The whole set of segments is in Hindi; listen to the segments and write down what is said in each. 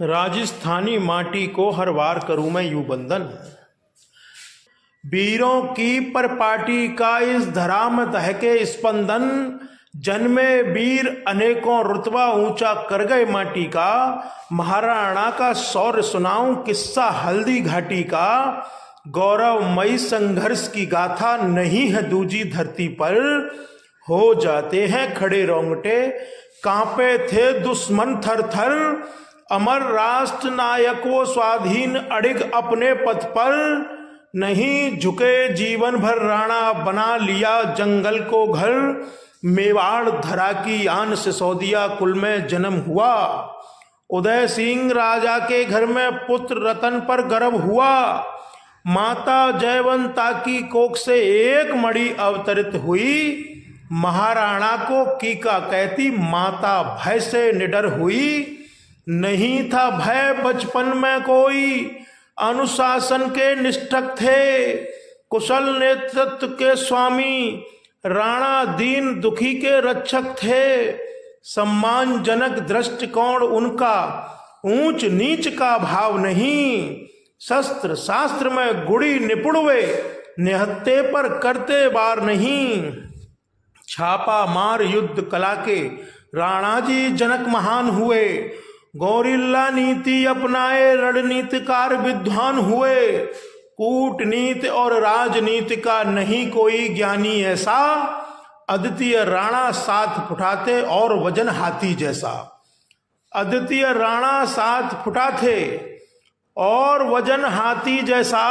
राजस्थानी माटी को हर बार करूं मैं यूं बंधन। वीरों की परपाटी का इस धरा में दहके स्पंदन। जन्मे वीर अनेकों रुतबा ऊंचा कर गए माटी का। महाराणा का शौर्य सुनाऊं किस्सा हल्दी घाटी का। गौरवमयी संघर्ष की गाथा नहीं है दूजी धरती पर। हो जाते हैं खड़े रोंगटे, कांपे थे दुश्मन थर थर। अमर राष्ट्र नायक वो स्वाधीन अड़िग अपने पथ पर। नहीं झुके जीवन भर राणा, बना लिया जंगल को घर। मेवाड़ धरा की आन सिसोदिया कुल में जन्म हुआ। उदय सिंह राजा के घर में पुत्र रतन पर गर्व हुआ। माता जयवंता की कोख से एक मणि अवतरित हुई। महाराणा को कीका कहती माता भय से निडर हुई। नहीं था भय बचपन में कोई, अनुशासन के निष्ठक थे। कुशल नेतृत्व के स्वामी राणा दीन दुखी के रक्षक थे। सम्मानजनक दृष्टिकोण उनका, ऊंच नीच का भाव नहीं। शस्त्र शास्त्र में गुणी निपुण वे, निहत्थे पर करते वार नहीं। छापा मार युद्ध कला के राणा जी जनक महान हुए। गौरिल्ला नीति अपनाए रणनीतिकार विद्वान हुए। कूटनीति और राजनीति का नहीं कोई ज्ञानी ऐसा। अद्वितीय राणा 7 फुटा थे और वजन हाथी जैसा। अद्वितीय राणा 7 फुटा थे और वजन हाथी जैसा।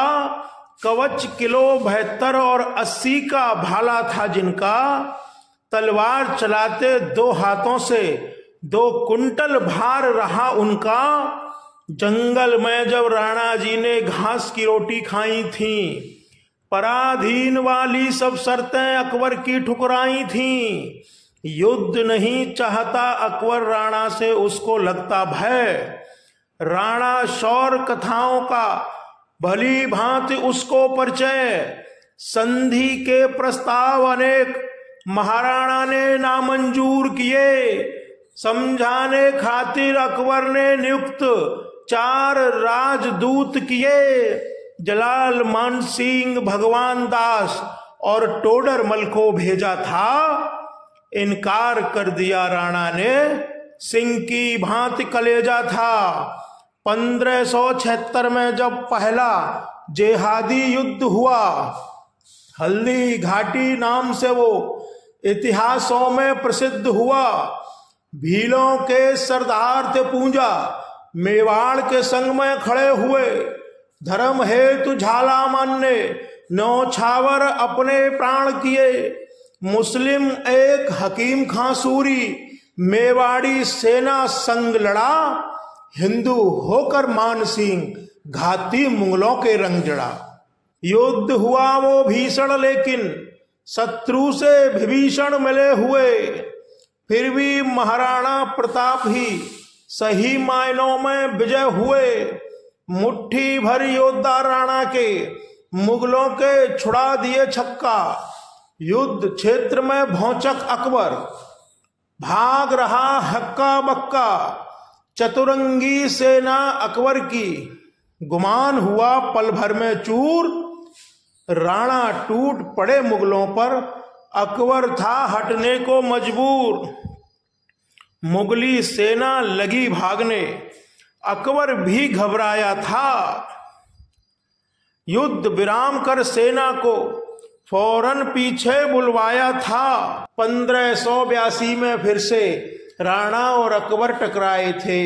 कवच किलो 72 और 80 का भाला था जिनका। तलवार चलाते 2 हाथों से 2 कुंटल भार रहा उनका। जंगल में जब राणा जी ने घास की रोटी खाई थी, पराधीन वाली सब शर्तें अकबर की ठुकराई थी। युद्ध नहीं चाहता अकबर राणा से, उसको लगता भय। राणा शौर्य कथाओं का भली भांति उसको परिचय। संधि के प्रस्ताव अनेक महाराणा ने नामंजूर किए। समझाने खातिर अकबर ने नियुक्त 4 राजदूत किए। जलाल मान सिंह, भगवान दास और टोडरमल को भेजा था। इनकार कर दिया राणा ने, सिंह की भांति कलेजा था। 1576 में जब पहला जेहादी युद्ध हुआ, हल्दी घाटी नाम से वो इतिहासों में प्रसिद्ध हुआ। भीलों के सरदार थे पूंजा, मेवाड़ के संग में खड़े हुए। धर्म हेतु झाला मानने नौछावर अपने प्राण किए। मुस्लिम एक हकीम खां सूरी, मेवाड़ी सेना संग लड़ा। हिंदू होकर मान सिंह घाती मुगलों के रंग जड़ा। युद्ध हुआ वो भीषण, लेकिन शत्रु से विभीषण मिले हुए। फिर भी महाराणा प्रताप ही सही मायनों में विजय हुए। मुट्ठी भर योद्धा राणा के मुगलों के छुड़ा दिए छक्का। युद्ध क्षेत्र में भौचक अकबर, भाग रहा हक्का बक्का। चतुरंगी सेना अकबर की गुमान हुआ पल भर में चूर। राणा टूट पड़े मुगलों पर, अकबर था हटने को मजबूर। मुगली सेना लगी भागने, अकबर भी घबराया था। युद्ध विराम कर सेना को फौरन पीछे बुलवाया था। 1582 में फिर से राणा और अकबर टकराए थे।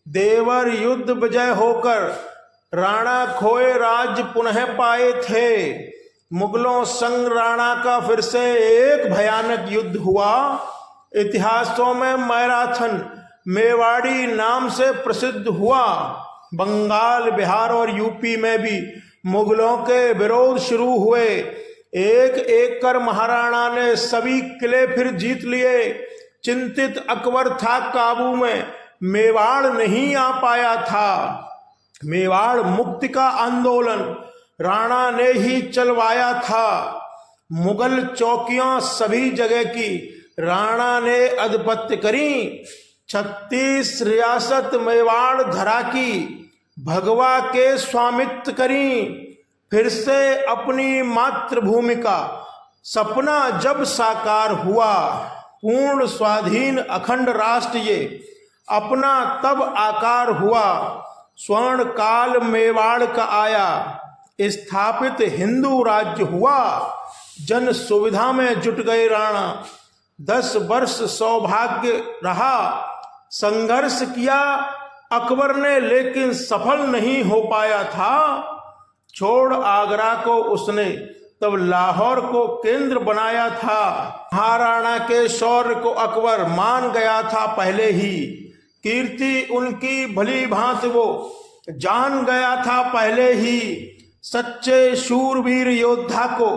देवर युद्ध विजय होकर राणा खोए राज्य पुनः पाए थे। मुगलों संग राणा का फिर से एक भयानक युद्ध हुआ। इतिहासों में मैराथन मेवाड़ी नाम से प्रसिद्ध हुआ। बंगाल, बिहार और यूपी में भी मुगलों के विरोध शुरू हुए। एक एक कर महाराणा ने सभी किले फिर जीत लिए। चिंतित अकबर था काबू में, मेवाड़ नहीं आ पाया था। मेवाड़ मुक्ति का आंदोलन राणा ने ही चलवाया था। मुगल चौकियां सभी जगह की राणा ने आधिपत्य करी। 36 रियासत मेवाड़ धरा की भगवा के स्वामित्व करी, फिर से अपनी मातृभूमि का सपना जब साकार हुआ, पूर्ण स्वाधीन अखंड राष्ट्र ये अपना तब आकार हुआ। स्वर्ण काल मेवाड़ का आया, स्थापित हिंदू राज्य हुआ, जन सुविधा में जुट गए राणा। 10 वर्ष सौभाग्य रहा, संघर्ष किया अकबर ने लेकिन सफल नहीं हो पाया था। छोड़ आगरा को उसने तब लाहौर को केंद्र बनाया था। महाराणा के शौर्य को अकबर मान गया था पहले ही, कीर्ति उनकी भली भांति वो जान गया था पहले ही। सच्चे शूरवीर योद्धा को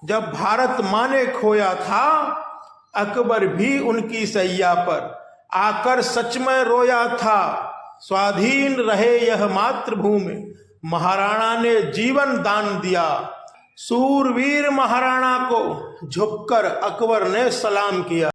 जब भारत माने खोया था, अकबर भी उनकी सैया पर आकर सच में रोया था। स्वाधीन रहे यह मातृभूमि, महाराणा ने जीवन दान दिया। सूरवीर महाराणा को झुककर अकबर ने सलाम किया।